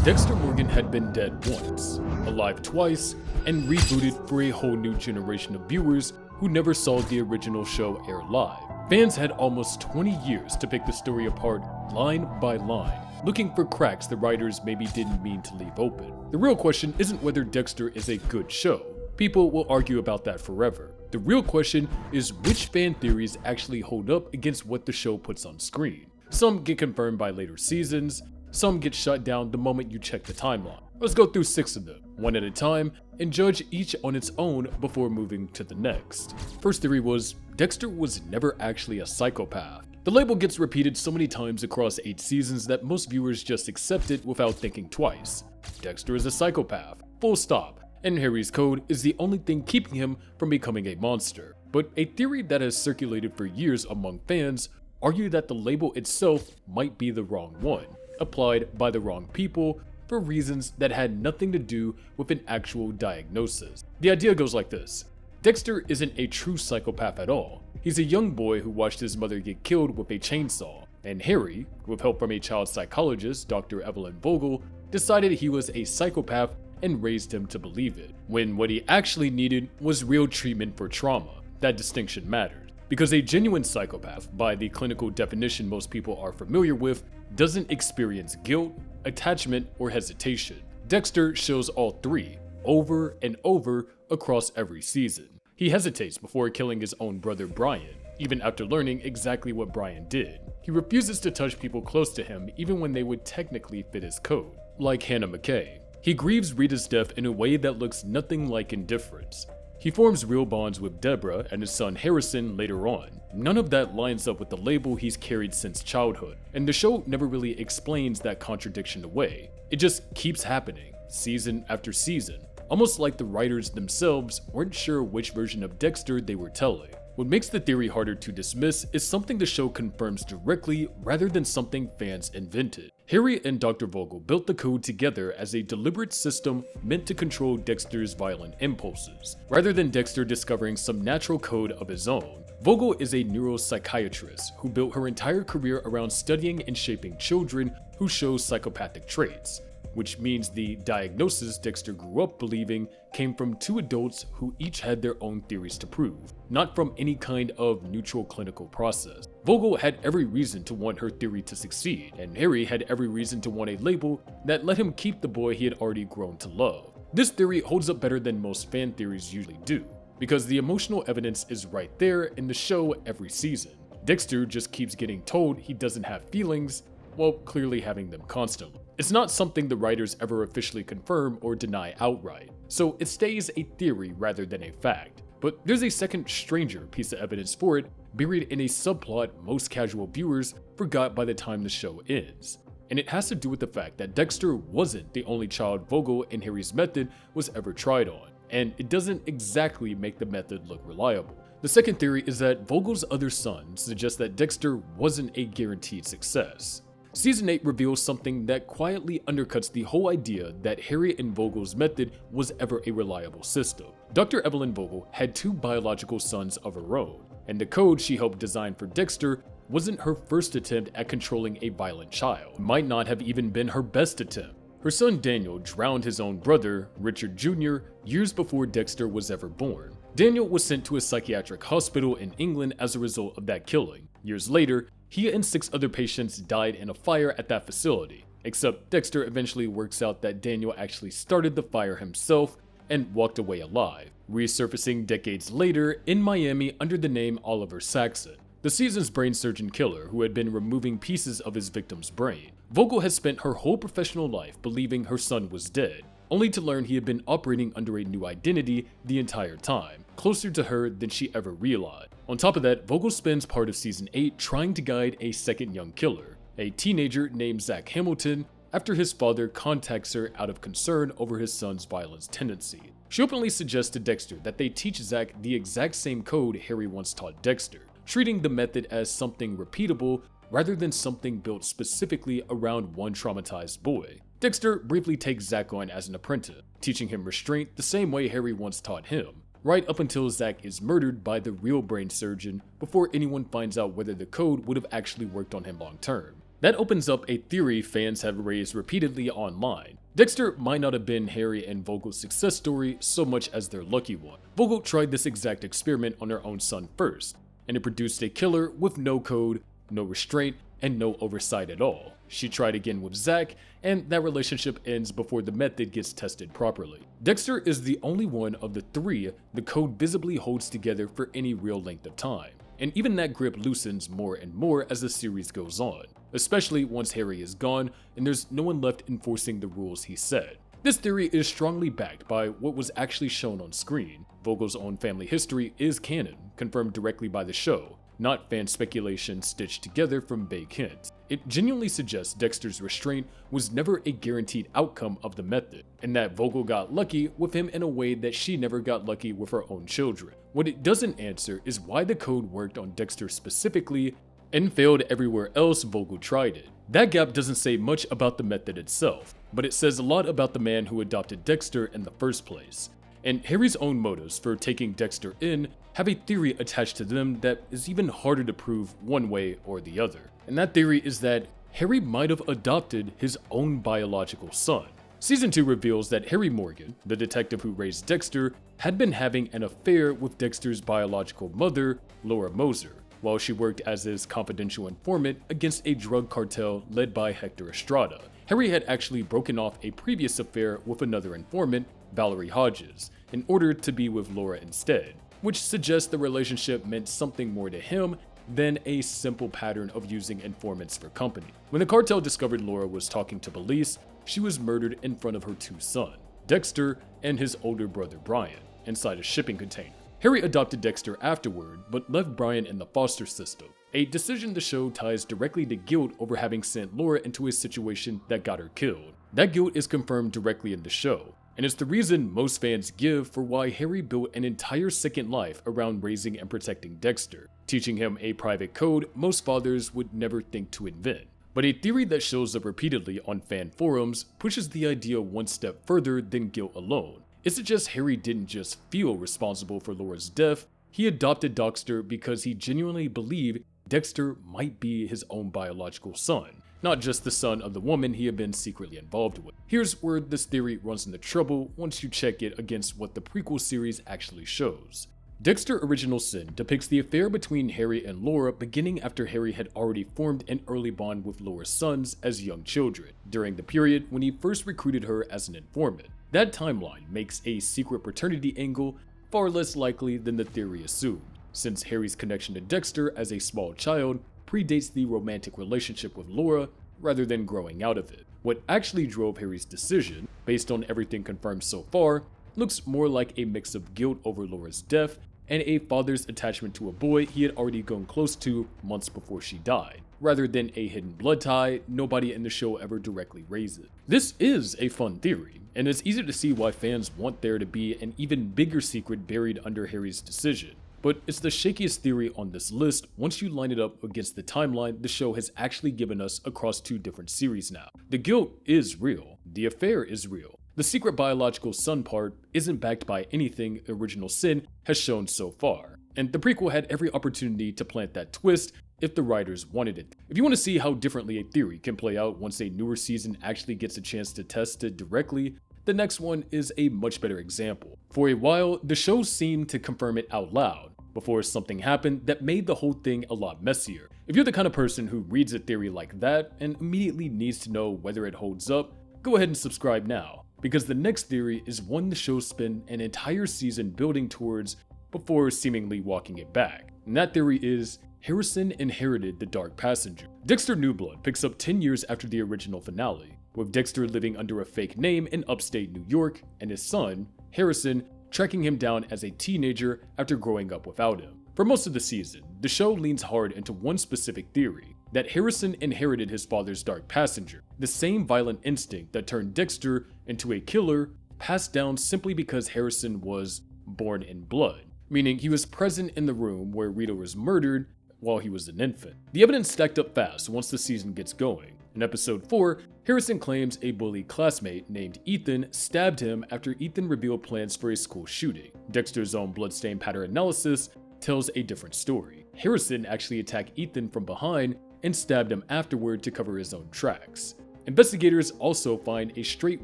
Dexter Morgan had been dead once, alive twice, and rebooted for a whole new generation of viewers who never saw the original show air live. Fans had almost 20 years to pick the story apart line by line, looking for cracks the writers maybe didn't mean to leave open. The real question isn't whether Dexter is a good show. People will argue about that forever. The real question is which fan theories actually hold up against what the show puts on screen. Some get confirmed by later seasons, some get shut down the moment you check the timeline. Let's go through 6 of them, one at a time, and judge each on its own before moving to the next. First theory was, Dexter was never actually a psychopath. The label gets repeated so many times across 8 seasons that most viewers just accept it without thinking twice. Dexter is a psychopath, full stop, and Harry's code is the only thing keeping him from becoming a monster. But a theory that has circulated for years among fans argue that the label itself might be the wrong one, applied by the wrong people for reasons that had nothing to do with an actual diagnosis. The idea goes like this. Dexter isn't a true psychopath at all. He's a young boy who watched his mother get killed with a chainsaw, and Harry, with help from a child psychologist, Dr. Evelyn Vogel, decided he was a psychopath and raised him to believe it, when what he actually needed was real treatment for trauma. That distinction mattered, because a genuine psychopath, by the clinical definition most people are familiar with, doesn't experience guilt, attachment, or hesitation. Dexter shows all 3, over and over across every season. He hesitates before killing his own brother Brian, even after learning exactly what Brian did. He refuses to touch people close to him even when they would technically fit his code, like Hannah McKay. He grieves Rita's death in a way that looks nothing like indifference. He forms real bonds with Deborah and his son Harrison later on. None of that lines up with the label he's carried since childhood, and the show never really explains that contradiction away. It just keeps happening, season after season, almost like the writers themselves weren't sure which version of Dexter they were telling. What makes the theory harder to dismiss is something the show confirms directly rather than something fans invented. Harry and Dr. Vogel built the code together as a deliberate system meant to control Dexter's violent impulses, rather than Dexter discovering some natural code of his own. Vogel is a neuropsychiatrist who built her entire career around studying and shaping children who show psychopathic traits, which means the diagnosis Dexter grew up believing came from 2 adults who each had their own theories to prove, not from any kind of neutral clinical process. Vogel had every reason to want her theory to succeed, and Harry had every reason to want a label that let him keep the boy he had already grown to love. This theory holds up better than most fan theories usually do, because the emotional evidence is right there in the show every season. Dexter just keeps getting told he doesn't have feelings, while clearly having them constantly. It's not something the writers ever officially confirm or deny outright, so it stays a theory rather than a fact. But there's a second, stranger piece of evidence for it, buried in a subplot most casual viewers forgot by the time the show ends. And it has to do with the fact that Dexter wasn't the only child Vogel and Harry's method was ever tried on, and it doesn't exactly make the method look reliable. The second theory is that Vogel's other son suggests that Dexter wasn't a guaranteed success. Season 8 reveals something that quietly undercuts the whole idea that Harry and Vogel's method was ever a reliable system. Dr. Evelyn Vogel had 2 biological sons of her own, and the code she helped design for Dexter wasn't her first attempt at controlling a violent child. It might not have even been her best attempt. Her son Daniel drowned his own brother, Richard Jr., years before Dexter was ever born. Daniel was sent to a psychiatric hospital in England as a result of that killing. Years later, he and 6 other patients died in a fire at that facility, except Dexter eventually works out that Daniel actually started the fire himself and walked away alive, resurfacing decades later in Miami under the name Oliver Saxon, the season's brain surgeon killer who had been removing pieces of his victim's brain. Vogel has spent her whole professional life believing her son was dead, only to learn he had been operating under a new identity the entire time, closer to her than she ever realized. On top of that, Vogel spends part of season 8 trying to guide a second young killer, a teenager named Zach Hamilton, after his father contacts her out of concern over his son's violence tendency. She openly suggests to Dexter that they teach Zach the exact same code Harry once taught Dexter, treating the method as something repeatable rather than something built specifically around one traumatized boy. Dexter briefly takes Zach on as an apprentice, teaching him restraint the same way Harry once taught him, right up until Zach is murdered by the real brain surgeon before anyone finds out whether the code would have actually worked on him long term. That opens up a theory fans have raised repeatedly online. Dexter might not have been Harry and Vogel's success story so much as their lucky one. Vogel tried this exact experiment on her own son first, and it produced a killer with no code, no restraint, and no oversight at all. She tried again with Zach, and that relationship ends before the method gets tested properly. Dexter is the only one of the three the code visibly holds together for any real length of time, and even that grip loosens more and more as the series goes on, especially once Harry is gone and there's no one left enforcing the rules he set. This theory is strongly backed by what was actually shown on screen. Vogel's own family history is canon, confirmed directly by the show, not fan speculation stitched together from vague hints. It genuinely suggests Dexter's restraint was never a guaranteed outcome of the method, and that Vogel got lucky with him in a way that she never got lucky with her own children. What it doesn't answer is why the code worked on Dexter specifically and failed everywhere else Vogel tried it. That gap doesn't say much about the method itself, but it says a lot about the man who adopted Dexter in the first place. And Harry's own motives for taking Dexter in have a theory attached to them that is even harder to prove one way or the other. And that theory is that Harry might have adopted his own biological son. Season 2 reveals that Harry Morgan, the detective who raised Dexter, had been having an affair with Dexter's biological mother, Laura Moser, while she worked as his confidential informant against a drug cartel led by Hector Estrada. Harry had actually broken off a previous affair with another informant, Valerie Hodges, in order to be with Laura instead, which suggests the relationship meant something more to him than a simple pattern of using informants for company. When the cartel discovered Laura was talking to police, she was murdered in front of her two sons, Dexter and his older brother Brian, inside a shipping container. Harry adopted Dexter afterward, but left Brian in the foster system, a decision the show ties directly to guilt over having sent Laura into a situation that got her killed. That guilt is confirmed directly in the show, and it's the reason most fans give for why Harry built an entire second life around raising and protecting Dexter, teaching him a private code most fathers would never think to invent. But a theory that shows up repeatedly on fan forums pushes the idea one step further than guilt alone. It suggests Harry didn't just feel responsible for Laura's death, he adopted Dexter because he genuinely believed Dexter might be his own biological son, not just the son of the woman he had been secretly involved with. Here's where this theory runs into trouble once you check it against what the prequel series actually shows. Dexter Original Sin depicts the affair between Harry and Laura beginning after Harry had already formed an early bond with Laura's sons as young children, during the period when he first recruited her as an informant. That timeline makes a secret paternity angle far less likely than the theory assumed, since Harry's connection to Dexter as a small child predates the romantic relationship with Laura rather than growing out of it. What actually drove Harry's decision, based on everything confirmed so far, looks more like a mix of guilt over Laura's death and a father's attachment to a boy he had already grown close to months before she died, rather than a hidden blood tie nobody in the show ever directly raises. This is a fun theory, and it's easy to see why fans want there to be an even bigger secret buried under Harry's decision. But it's the shakiest theory on this list once you line it up against the timeline the show has actually given us across two different series now. The guilt is real, the affair is real. The secret biological son part isn't backed by anything Original Sin has shown so far, and the prequel had every opportunity to plant that twist if the writers wanted it. If you want to see how differently a theory can play out once a newer season actually gets a chance to test it directly, the next one is a much better example. For a while, the show seemed to confirm it out loud, before something happened that made the whole thing a lot messier. If you're the kind of person who reads a theory like that and immediately needs to know whether it holds up, go ahead and subscribe now, because the next theory is one the show spent an entire season building towards before seemingly walking it back. And that theory is Harrison inherited the Dark Passenger. Dexter New Blood picks up 10 years after the original finale, with Dexter living under a fake name in upstate New York and his son, Harrison, tracking him down as a teenager after growing up without him. For most of the season, the show leans hard into one specific theory, that Harrison inherited his father's Dark Passenger, the same violent instinct that turned Dexter into a killer, passed down simply because Harrison was born in blood, meaning he was present in the room where Rita was murdered while he was an infant. The evidence stacked up fast once the season gets going. In episode 4, Harrison claims a bully classmate named Ethan stabbed him after Ethan revealed plans for a school shooting. Dexter's own bloodstain pattern analysis tells a different story. Harrison actually attacked Ethan from behind and stabbed him afterward to cover his own tracks. Investigators also find a straight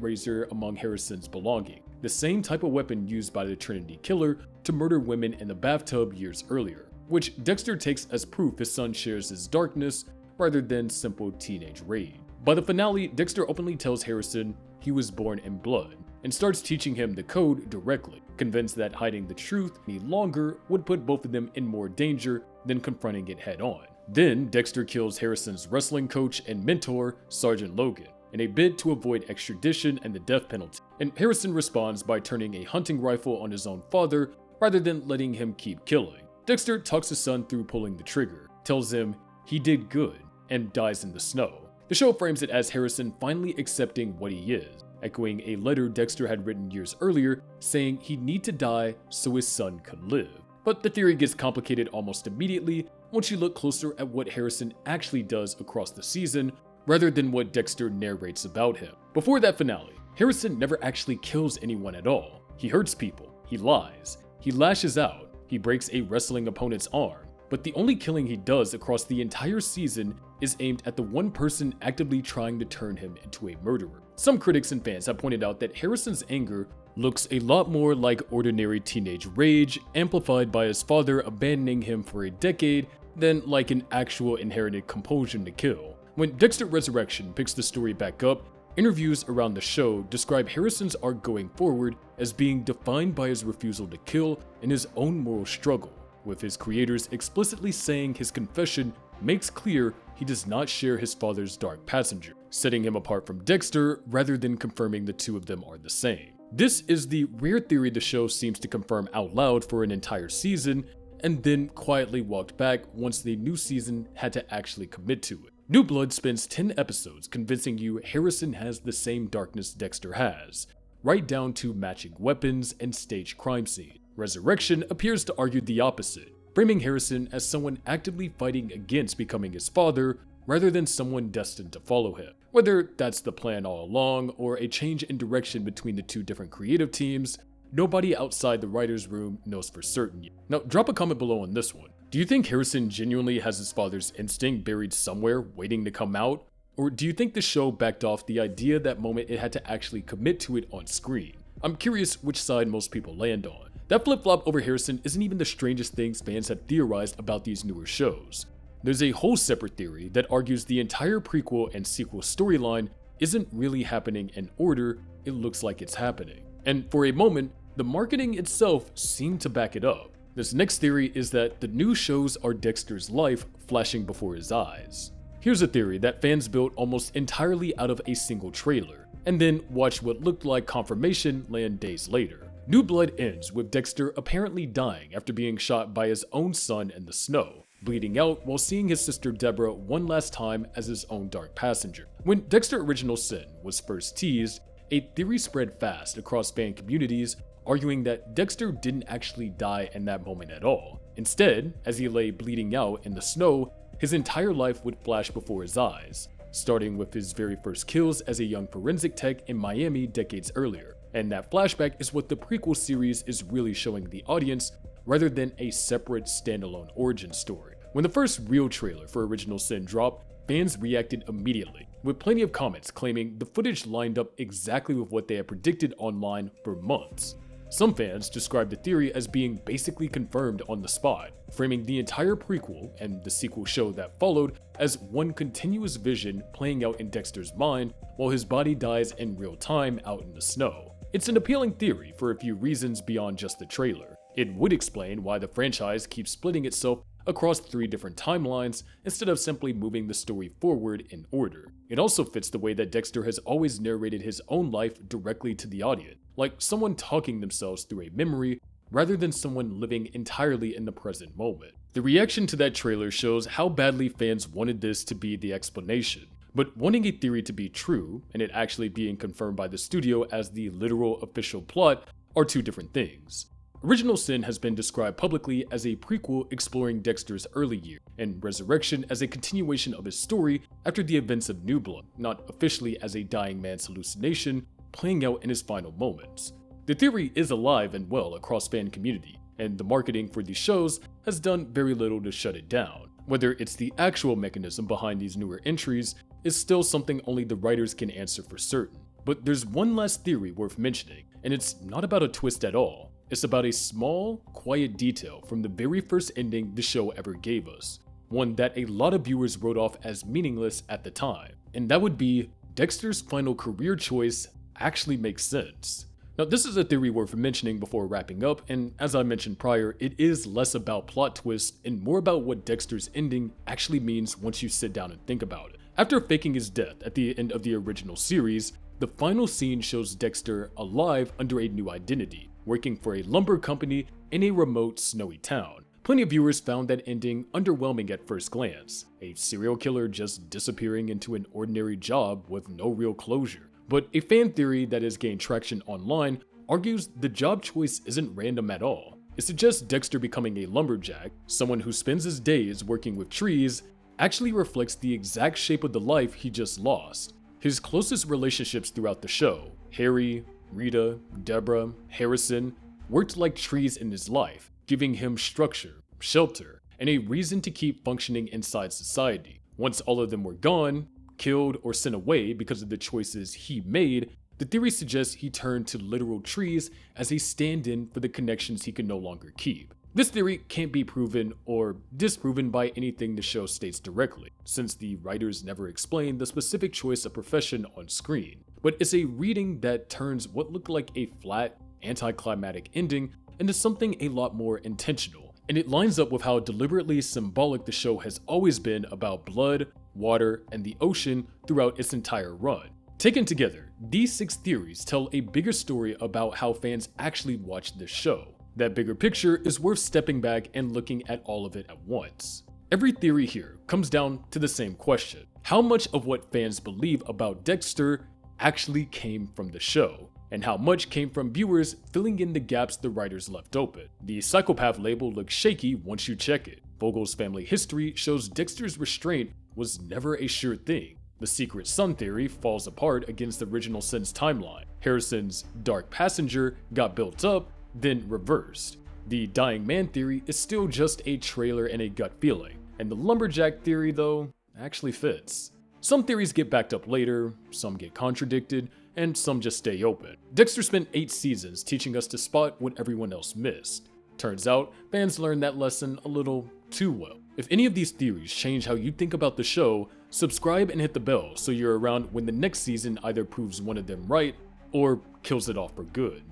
razor among Harrison's belongings, the same type of weapon used by the Trinity Killer to murder women in the bathtub years earlier, which Dexter takes as proof his son shares his darkness rather than simple teenage rage. By the finale, Dexter openly tells Harrison he was born in blood and starts teaching him the code directly, convinced that hiding the truth any longer would put both of them in more danger than confronting it head on. Then Dexter kills Harrison's wrestling coach and mentor, Sergeant Logan, in a bid to avoid extradition and the death penalty, and Harrison responds by turning a hunting rifle on his own father rather than letting him keep killing. Dexter talks his son through pulling the trigger, tells him he did good, and dies in the snow. The show frames it as Harrison finally accepting what he is, echoing a letter Dexter had written years earlier saying he'd need to die so his son could live. But the theory gets complicated almost immediately once you look closer at what Harrison actually does across the season, rather than what Dexter narrates about him. Before that finale, Harrison never actually kills anyone at all. He hurts people, he lies, he lashes out, he breaks a wrestling opponent's arm, but the only killing he does across the entire season is aimed at the one person actively trying to turn him into a murderer. Some critics and fans have pointed out that Harrison's anger looks a lot more like ordinary teenage rage, amplified by his father abandoning him for a decade, than like an actual inherited compulsion to kill. When Dexter Resurrection picks the story back up, interviews around the show describe Harrison's arc going forward as being defined by his refusal to kill and his own moral struggle, with his creators explicitly saying his confession makes clear he does not share his father's dark passenger, setting him apart from Dexter rather than confirming the two of them are the same. This is the rare theory the show seems to confirm out loud for an entire season, and then quietly walked back once the new season had to actually commit to it. New Blood spends 10 episodes convincing you Harrison has the same darkness Dexter has, right down to matching weapons and staged crime scene. Resurrection appears to argue the opposite, framing Harrison as someone actively fighting against becoming his father rather than someone destined to follow him. Whether that's the plan all along or a change in direction between the two different creative teams, nobody outside the writer's room knows for certain yet. Now, drop a comment below on this one. Do you think Harrison genuinely has his father's instinct buried somewhere waiting to come out? Or do you think the show backed off the idea that moment it had to actually commit to it on screen? I'm curious which side most people land on. That flip-flop over Harrison isn't even the strangest things fans have theorized about these newer shows. There's a whole separate theory that argues the entire prequel and sequel storyline isn't really happening in order, it looks like it's happening. And for a moment, the marketing itself seemed to back it up. This next theory is that the new shows are Dexter's life flashing before his eyes. Here's a theory that fans built almost entirely out of a single trailer, and then watched what looked like confirmation land days later. New Blood ends with Dexter apparently dying after being shot by his own son in the snow, bleeding out while seeing his sister Deborah one last time as his own dark passenger. When Dexter Original Sin was first teased, a theory spread fast across fan communities arguing that Dexter didn't actually die in that moment at all. Instead, as he lay bleeding out in the snow, his entire life would flash before his eyes, starting with his very first kills as a young forensic tech in Miami decades earlier. And that flashback is what the prequel series is really showing the audience, rather than a separate standalone origin story. When the first real trailer for Original Sin dropped, fans reacted immediately, with plenty of comments claiming the footage lined up exactly with what they had predicted online for months. Some fans described the theory as being basically confirmed on the spot, framing the entire prequel and the sequel show that followed as one continuous vision playing out in Dexter's mind while his body dies in real time out in the snow. It's an appealing theory for a few reasons beyond just the trailer. It would explain why the franchise keeps splitting itself across 3 different timelines instead of simply moving the story forward in order. It also fits the way that Dexter has always narrated his own life directly to the audience, like someone talking themselves through a memory rather than someone living entirely in the present moment. The reaction to that trailer shows how badly fans wanted this to be the explanation, but wanting a theory to be true and it actually being confirmed by the studio as the literal official plot are 2 different things. Original Sin has been described publicly as a prequel exploring Dexter's early years, and Resurrection as a continuation of his story after the events of New Blood, not officially as a dying man's hallucination playing out in his final moments. The theory is alive and well across fan community, and the marketing for these shows has done very little to shut it down. Whether it's the actual mechanism behind these newer entries is still something only the writers can answer for certain. But there's one last theory worth mentioning, and it's not about a twist at all. It's about a small, quiet detail from the very first ending the show ever gave us. One that a lot of viewers wrote off as meaningless at the time. And that would be Dexter's final career choice actually makes sense. Now, this is a theory worth mentioning before wrapping up, and as I mentioned prior, it is less about plot twists and more about what Dexter's ending actually means once you sit down and think about it. After faking his death at the end of the original series, the final scene shows Dexter alive under a new identity, working for a lumber company in a remote, snowy town. Plenty of viewers found that ending underwhelming at first glance, a serial killer just disappearing into an ordinary job with no real closure. But a fan theory that has gained traction online argues the job choice isn't random at all. It suggests Dexter becoming a lumberjack, someone who spends his days working with trees, actually reflects the exact shape of the life he just lost. His closest relationships throughout the show, Harry, Rita, Deborah, Harrison, worked like trees in his life, giving him structure, shelter, and a reason to keep functioning inside society. Once all of them were gone, killed, or sent away because of the choices he made, the theory suggests he turned to literal trees as a stand-in for the connections he could no longer keep. This theory can't be proven or disproven by anything the show states directly, since the writers never explain the specific choice of profession on screen, but it's a reading that turns what looked like a flat, anticlimactic ending into something a lot more intentional, and it lines up with how deliberately symbolic the show has always been about blood, water, and the ocean throughout its entire run. Taken together, these 6 theories tell a bigger story about how fans actually watch this show. That bigger picture is worth stepping back and looking at all of it at once. Every theory here comes down to the same question: how much of what fans believe about Dexter actually came from the show, and how much came from viewers filling in the gaps the writers left open? The psychopath label looks shaky once you check it. Vogel's family history shows Dexter's restraint was never a sure thing. The secret son theory falls apart against the original Sin's timeline. Harrison's dark passenger got built up, then reversed. The dying man theory is still just a trailer and a gut feeling, and the lumberjack theory, though, actually fits. Some theories get backed up later, some get contradicted, and some just stay open. Dexter spent 8 seasons teaching us to spot what everyone else missed. Turns out, fans learned that lesson a little too well. If any of these theories change how you think about the show, subscribe and hit the bell so you're around when the next season either proves one of them right or kills it off for good.